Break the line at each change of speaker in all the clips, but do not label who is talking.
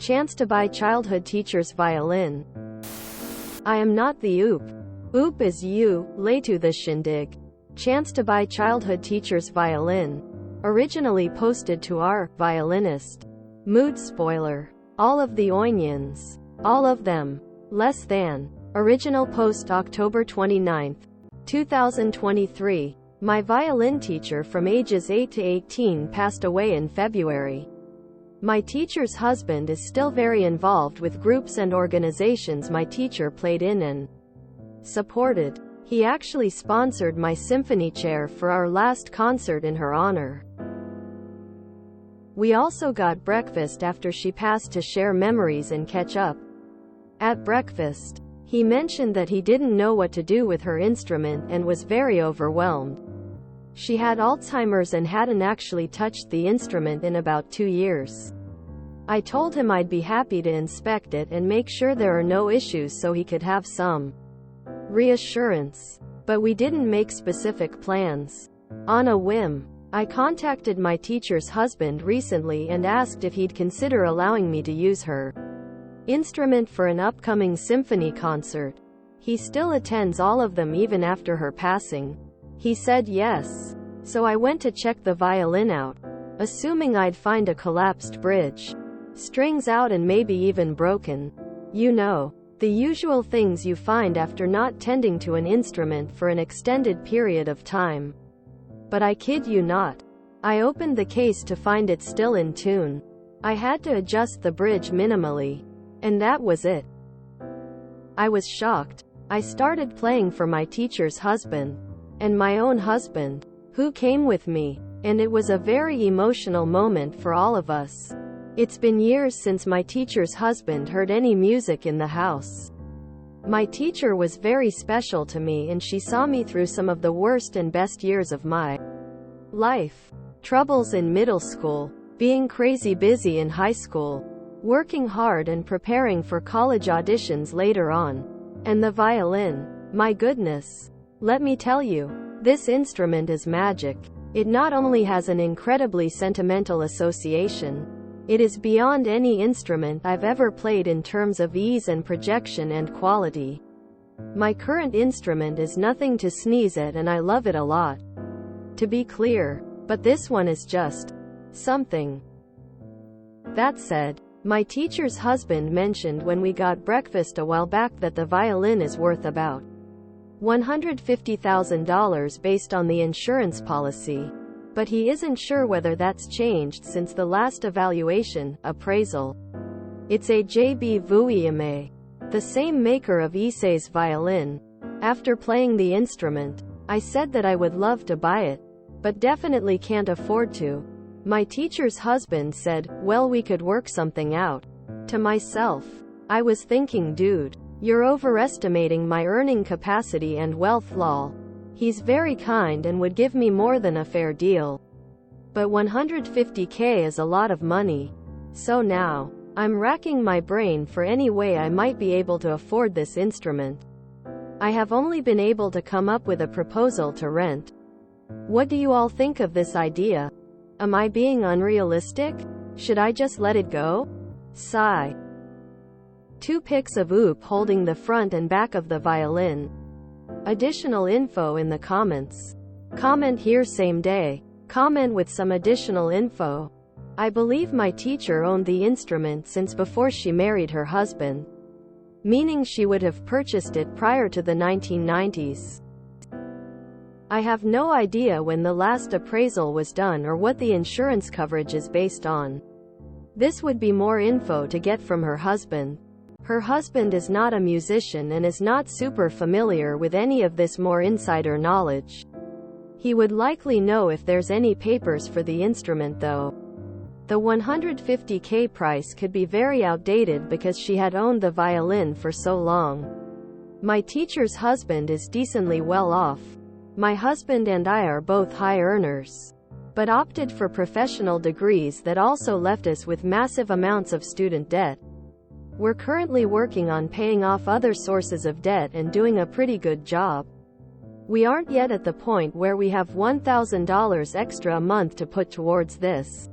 Chance to buy childhood teacher's violin. I am not the oop. Oop is you, late to the shindig. Chance to buy childhood teacher's violin. Originally posted to our violinist. Mood spoiler. All of the onions. All of them. Less than. Original post October 29, 2023. My violin teacher from ages 8 to 18 passed away in February. My teacher's husband is still very involved with groups and organizations my teacher played in and supported. He actually sponsored my symphony chair for our last concert in her honor. We also got breakfast after she passed to share memories and catch up. At breakfast, he mentioned that he didn't know what to do with her instrument and was very overwhelmed. She had Alzheimer's and hadn't actually touched the instrument in about 2 years. I told him I'd be happy to inspect it and make sure there are no issues so he could have some reassurance. But we didn't make specific plans. On a whim, I contacted my teacher's husband recently and asked if he'd consider allowing me to use her instrument for an upcoming symphony concert. He still attends all of them even after her passing. He said yes. So I went to check the violin out, assuming I'd find a collapsed bridge, strings out and maybe even broken. You know, the usual things you find after not tending to an instrument for an extended period of time. But I kid you not. I opened the case to find it still in tune. I had to adjust the bridge minimally. And that was it. I was shocked. I started playing for my teacher's husband, and my own husband, who came with me, and it was a very emotional moment for all of us. It's been years since my teacher's husband heard any music in the house. My teacher was very special to me and she saw me through some of the worst and best years of my life. Troubles in middle school, being crazy busy in high school, working hard and preparing for college auditions later on. And the violin. My goodness. Let me tell you, this instrument is magic. It not only has an incredibly sentimental association, it is beyond any instrument I've ever played in terms of ease and projection and quality. My current instrument is nothing to sneeze at and I love it a lot, to be clear, but this one is just something. That said, my teacher's husband mentioned when we got breakfast a while back that the violin is worth about $150,000 based on the insurance policy. But he isn't sure whether that's changed since the last appraisal. It's a JB Vuillame, the same maker of Issei's violin. After playing the instrument, I said that I would love to buy it, but definitely can't afford to. My teacher's husband said, well, we could work something out. To myself, I was thinking, dude, you're overestimating my earning capacity and wealth, lol. He's very kind and would give me more than a fair deal. But $150K is a lot of money. So now, I'm racking my brain for any way I might be able to afford this instrument. I have only been able to come up with a proposal to rent. What do you all think of this idea? Am I being unrealistic? Should I just let it go? Sigh. 2 pics of Oop holding the front and back of the violin. Additional info in the comments. Comment here same day. Comment with some additional info. I believe my teacher owned the instrument since before she married her husband, meaning she would have purchased it prior to the 1990s. I have no idea when the last appraisal was done or what the insurance coverage is based on. This would be more info to get from her husband. Her husband is not a musician and is not super familiar with any of this more insider knowledge. He would likely know if there's any papers for the instrument though. The $150K price could be very outdated because she had owned the violin for so long. My teacher's husband is decently well off. My husband and I are both high earners, but opted for professional degrees that also left us with massive amounts of student debt. We're currently working on paying off other sources of debt and doing a pretty good job. We aren't yet at the point where we have $1,000 extra a month to put towards this.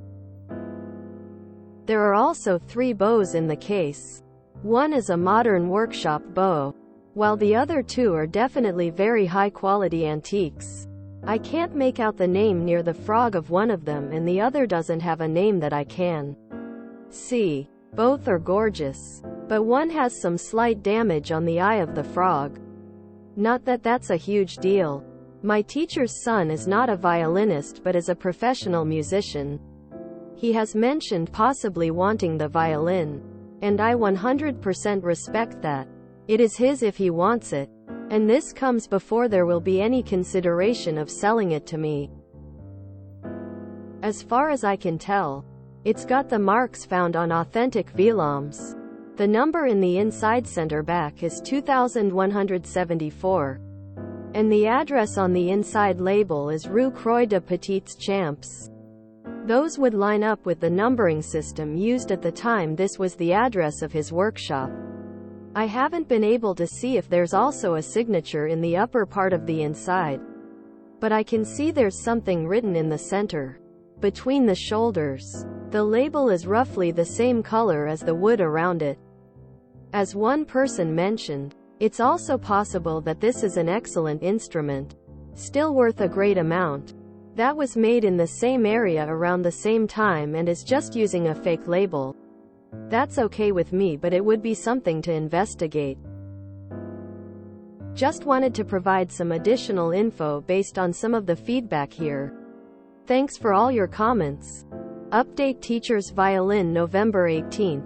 There are also 3 bows in the case. One is a modern workshop bow, while the other 2 are definitely very high-quality antiques. I can't make out the name near the frog of one of them, and the other doesn't have a name that I can see. Both are gorgeous, but one has some slight damage on the eye of the frog. Not that that's a huge deal. My teacher's son is not a violinist but is a professional musician. He has mentioned possibly wanting the violin, and I 100% respect that. It is his if he wants it, and this comes before there will be any consideration of selling it to me. As far as I can tell, it's got the marks found on authentic violins. The number in the inside center back is 2174. And the address on the inside label is Rue Croix de Petits Champs. Those would line up with the numbering system used at the time. This was the address of his workshop. I haven't been able to see if there's also a signature in the upper part of the inside, but I can see there's something written in the center, between the shoulders. The label is roughly the same color as the wood around it. As one person mentioned, it's also possible that this is an excellent instrument, still worth a great amount, that was made in the same area around the same time and is just using a fake label. That's okay with me, but it would be something to investigate. Just wanted to provide some additional info based on some of the feedback here. Thanks for all your comments. Update Teacher's Violin November 18,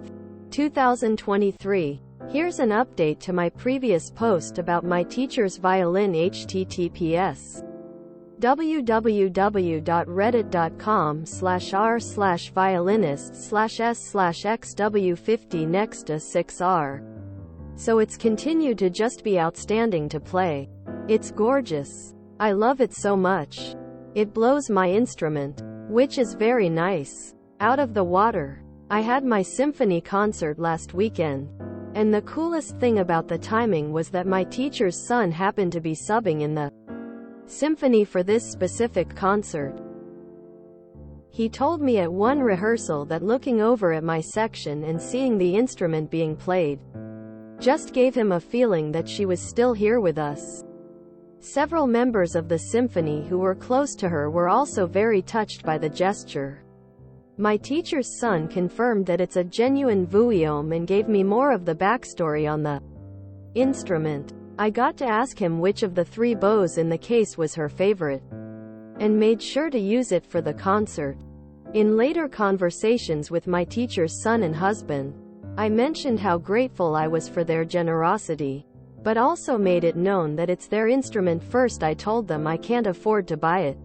2023. Here's an update to my previous post about my teacher's violin. https www.reddit.com/r/violinist/s/xw50 next to 6r. So it's continued to just be outstanding to play. It's gorgeous. I love it so much. It blows my instrument, which is very nice, out of the water. I had my symphony concert last weekend, and the coolest thing about the timing was that my teacher's son happened to be subbing in the symphony for this specific concert. He told me at one rehearsal that looking over at my section and seeing the instrument being played just gave him a feeling that she was still here with us. Several members of the symphony who were close to her were also very touched by the gesture. My teacher's son confirmed that it's a genuine violin and gave me more of the backstory on the instrument. I got to ask him which of the 3 bows in the case was her favorite, and made sure to use it for the concert. In later conversations with my teacher's son and husband, I mentioned how grateful I was for their generosity, but also made it known that it's their instrument. First I told them I can't afford to buy it,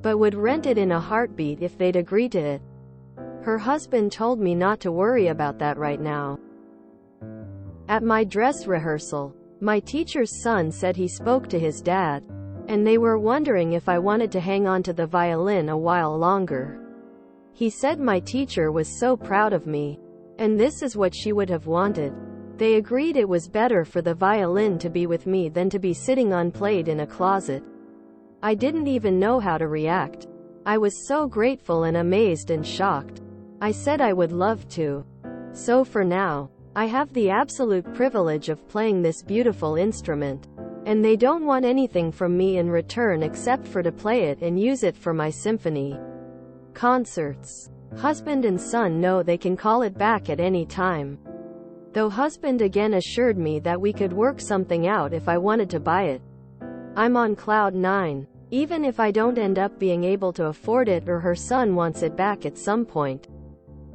but would rent it in a heartbeat if they'd agree to it. Her husband told me not to worry about that right now. At my dress rehearsal, my teacher's son said he spoke to his dad, and they were wondering if I wanted to hang on to the violin a while longer. He said my teacher was so proud of me, and this is what she would have wanted. They agreed it was better for the violin to be with me than to be sitting unplayed in a closet. I didn't even know how to react. I was so grateful and amazed and shocked. I said I would love to. So for now, I have the absolute privilege of playing this beautiful instrument, and they don't want anything from me in return except for to play it and use it for my symphony concerts. Husband and son know they can call it back at any time, though husband again assured me that we could work something out if I wanted to buy it. I'm on cloud 9. Even if I don't end up being able to afford it or her son wants it back at some point,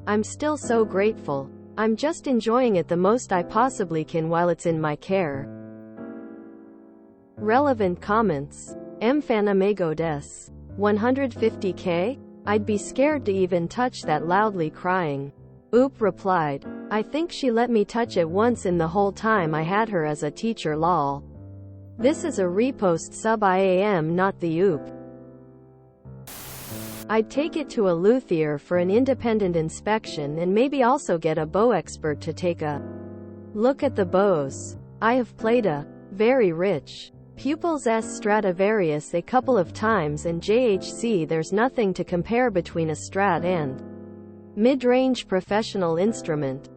I'm still so grateful. I'm just enjoying it the most I possibly can while it's in my care. Relevant comments. Mfanamego des. 150k? I'd be scared to even touch that, loudly crying. Oop replied. I think she let me touch it once in the whole time I had her as a teacher, lol. This is a repost sub IAM, not the oop. I'd take it to a luthier for an independent inspection and maybe also get a bow expert to take a look at the bows. I have played a very rich Pupils S Stradivarius a couple of times, and JHC there's nothing to compare between a Strat and Mid-range professional instrument.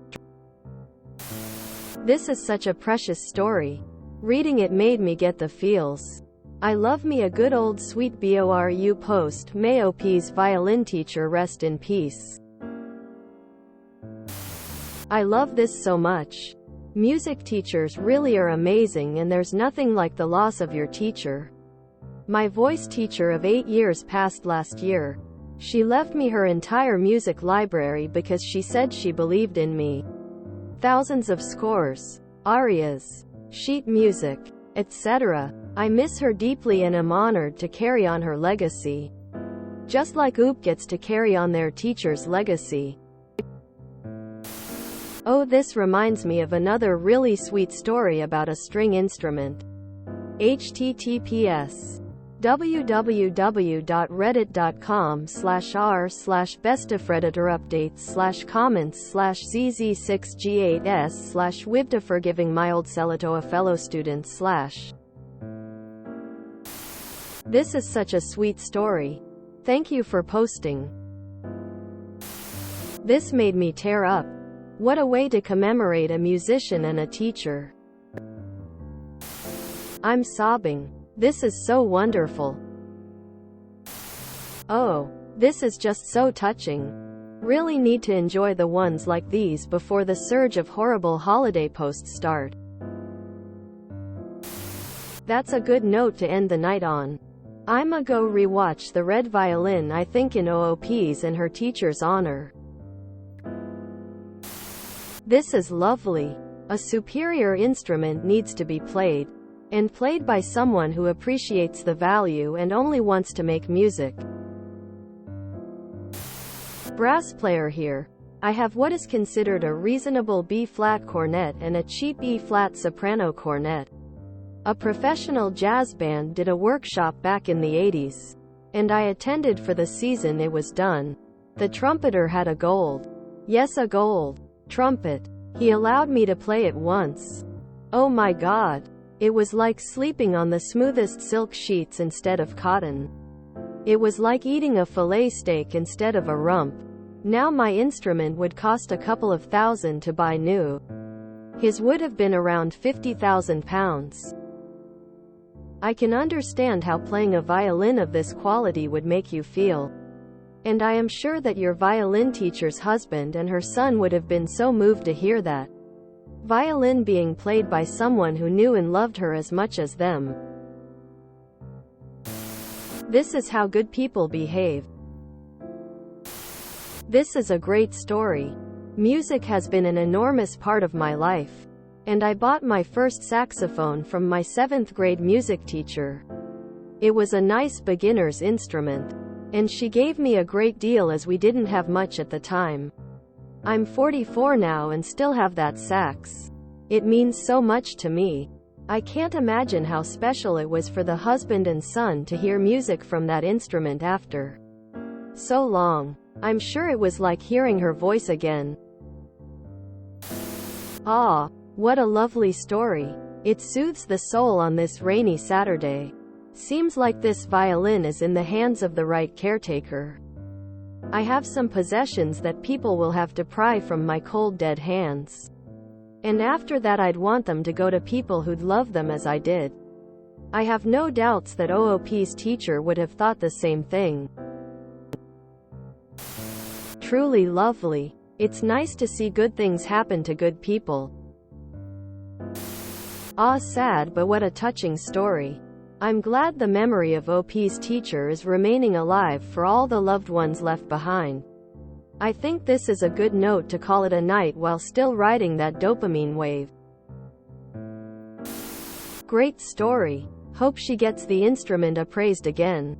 This is such a precious story. Reading it made me get the feels. I love me a good old sweet BORU post. May OP's violin teacher rest in peace. I love this so much. Music teachers really are amazing, and there's nothing like the loss of your teacher. My voice teacher of 8 years passed last year. She left me her entire music library because she said she believed in me. Thousands of scores, arias, sheet music, etc. I miss her deeply and am honored to carry on her legacy. Just like OOP gets to carry on their teacher's legacy. Oh, this reminds me of another really sweet story about a string instrument. https://bestofredditorupdates/comments/cz6g8s/wibda-forgiving-my-old-celito-a-fellow-student/. This is such a sweet story. Thank you for posting. This made me tear up. What a way to commemorate a musician and a teacher. I'm sobbing. This is so wonderful. Oh, this is just so touching. Really need to enjoy the ones like these before the surge of horrible holiday posts start. That's a good note to end the night on. I'ma go rewatch the Red Violin, I think, in OOP's and her teacher's honor. This is lovely. A superior instrument needs to be played. And played by someone who appreciates the value and only wants to make music. Brass player here. I have what is considered a reasonable B-flat cornet and a cheap E-flat soprano cornet. A professional jazz band did a workshop back in the 80s. And I attended for the season it was done. The trumpeter had a gold. Yes, a gold trumpet. He allowed me to play it once. Oh my God. It was like sleeping on the smoothest silk sheets instead of cotton. It was like eating a fillet steak instead of a rump. Now my instrument would cost a couple of thousand to buy new. His would have been around 50,000 pounds. I can understand how playing a violin of this quality would make you feel. And I am sure that your violin teacher's husband and her son would have been so moved to hear that. Violin being played by someone who knew and loved her as much as them. This is how good people behave. This is a great story. Music has been an enormous part of my life. And I bought my first saxophone from my 7th grade music teacher. It was a nice beginner's instrument. And she gave me a great deal as we didn't have much at the time. I'm 44 now and still have that sax. It means so much to me. I can't imagine how special it was for the husband and son to hear music from that instrument after so long. I'm sure it was like hearing her voice again. Ah, what a lovely story. It soothes the soul on this rainy Saturday. Seems like this violin is in the hands of the right caretaker. I have some possessions that people will have to pry from my cold dead hands. And after that I'd want them to go to people who'd love them as I did. I have no doubts that OOP's teacher would have thought the same thing. Truly lovely. It's nice to see good things happen to good people. Ah, sad, but what a touching story. I'm glad the memory of OP's teacher is remaining alive for all the loved ones left behind. I think this is a good note to call it a night while still riding that dopamine wave. Great story. Hope she gets the instrument appraised again.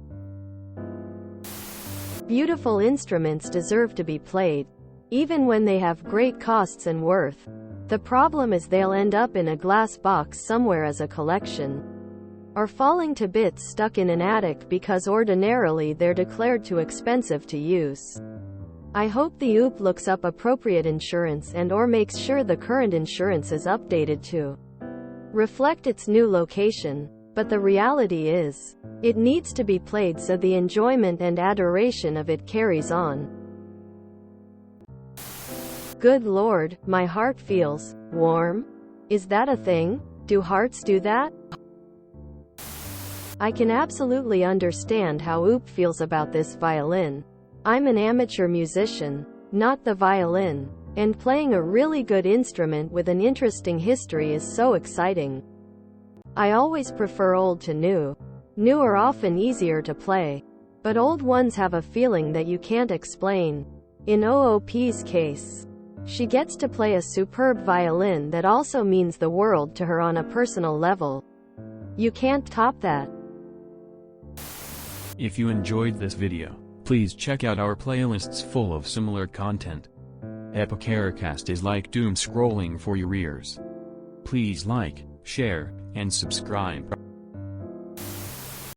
Beautiful instruments deserve to be played, even when they have great costs and worth. The problem is they'll end up in a glass box somewhere as a collection. Or falling to bits stuck in an attic because ordinarily they're declared too expensive to use. I hope the OOP looks up appropriate insurance and/or makes sure the current insurance is updated to reflect its new location. But the reality is, it needs to be played so the enjoyment and adoration of it carries on. Good Lord, my heart feels warm? Is that a thing? Do hearts do that? I can absolutely understand how Oop feels about this violin. I'm an amateur musician, not the violin, and playing a really good instrument with an interesting history is so exciting. I always prefer old to new. New are often easier to play, but old ones have a feeling that you can't explain. In OOP's case, she gets to play a superb violin that also means the world to her on a personal level. You can't top that.
If you enjoyed this video, please check out our playlists full of similar content. Epicaricast is like doom scrolling for your ears. Please like, share, and subscribe.